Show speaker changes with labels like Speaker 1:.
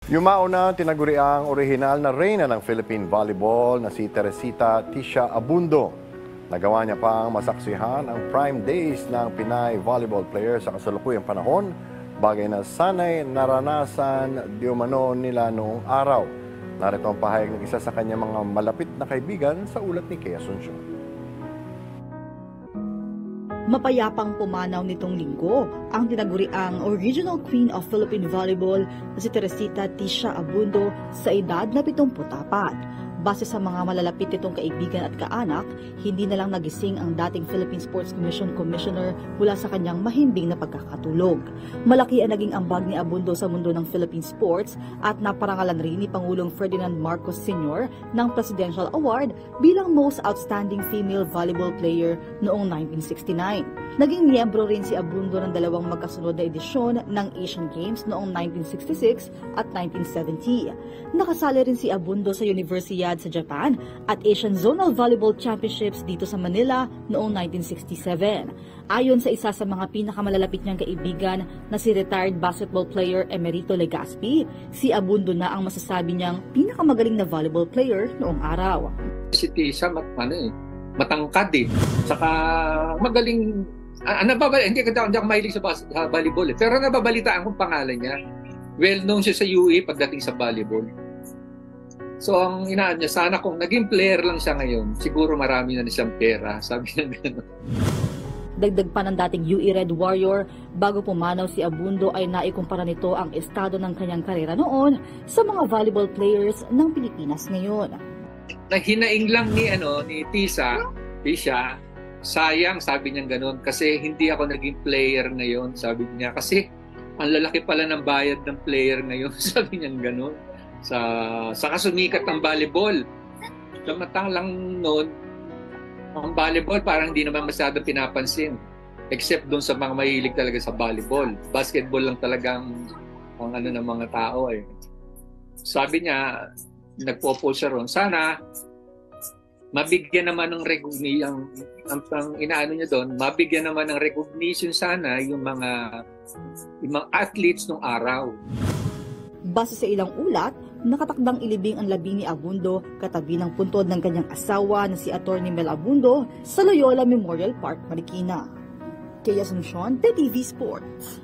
Speaker 1: Yumao na tinaguri ang orihinal na reyna ng Philippine Volleyball na si Teresita Tisha Abundo. Nagawa niya pang masaksihan ang prime days ng Pinay volleyball player sa kasalukuyang panahon, bagay na sanay naranasan di umano nila noong araw. Narito ang pahayag ng isa sa kanyang mga malapit na kaibigan sa ulat ni Kea Asuncion.
Speaker 2: Mapayapang pumanaw nitong linggo ang tinaguriang Original Queen of Philippine Volleyball na si Teresita Tisha Abundo sa edad na 74. Base sa mga malalapit nitong kaibigan at kaanak, hindi na lang nagising ang dating Philippine Sports Commission Commissioner mula sa kanyang mahimbing na pagkakatulog. Malaki ang naging ambag ni Abundo sa mundo ng Philippine sports at naparangalan rin ni Pangulong Ferdinand Marcos Sr. ng Presidential Award bilang Most Outstanding Female Volleyball Player noong 1969. Naging miyembro rin si Abundo ng dalawang magkasunod na edisyon ng Asian Games noong 1966 at 1970. Nakasali rin si Abundo sa Universidad sa Japan at Asian Zonal Volleyball Championships dito sa Manila noong 1967. Ayon sa isa sa mga pinakamalalapit niyang kaibigan na si retired basketball player Emerito Legaspi, si Abundo na ang masasabi niyang pinakamagaling na volleyball player noong araw.
Speaker 3: Si Tisha matangkad eh. Saka magaling. Hindi ako mahilig sa volleyball eh. Pero nababalitaan kong pangalan niya. Well known siya sa UE pagdating sa volleyball. So ang inaan niya, sana kung naging player lang siya ngayon, siguro marami na siyang pera. Sabi niya gano'n.
Speaker 2: Dagdag pa ng dating UE Red Warrior, bago pumanaw si Abundo ay naikumpara nito ang estado ng kanyang karera noon sa mga volleyball players ng Pilipinas ngayon.
Speaker 3: Hinaing lang ni Tisha, sayang, sabi niya gano'n, kasi hindi ako naging player ngayon, sabi niya. Kasi ang lalaki pala ng bayad ng player ngayon, sabi niya gano'n. Sa kasumikat ng volleyball. Samantalang noon, ang volleyball parang hindi naman masyadong pinapansin. Except doon sa mga mahilig talaga sa volleyball. Basketball lang talagang ang ng mga tao eh. Sabi niya, nagpo-post siya ron, sana mabigyan naman ng recognition, ang inaano niya doon, mabigyan naman ng recognition sana yung mga athletes nung araw.
Speaker 2: Base sa ilang ulat, nakatakdang ilibing ang labi ni Abundo katabi ng puntod ng kanyang asawa na si Atty. Mel Abundo sa Loyola Memorial Park, Marikina. Kea Asuncion, PTV Sports.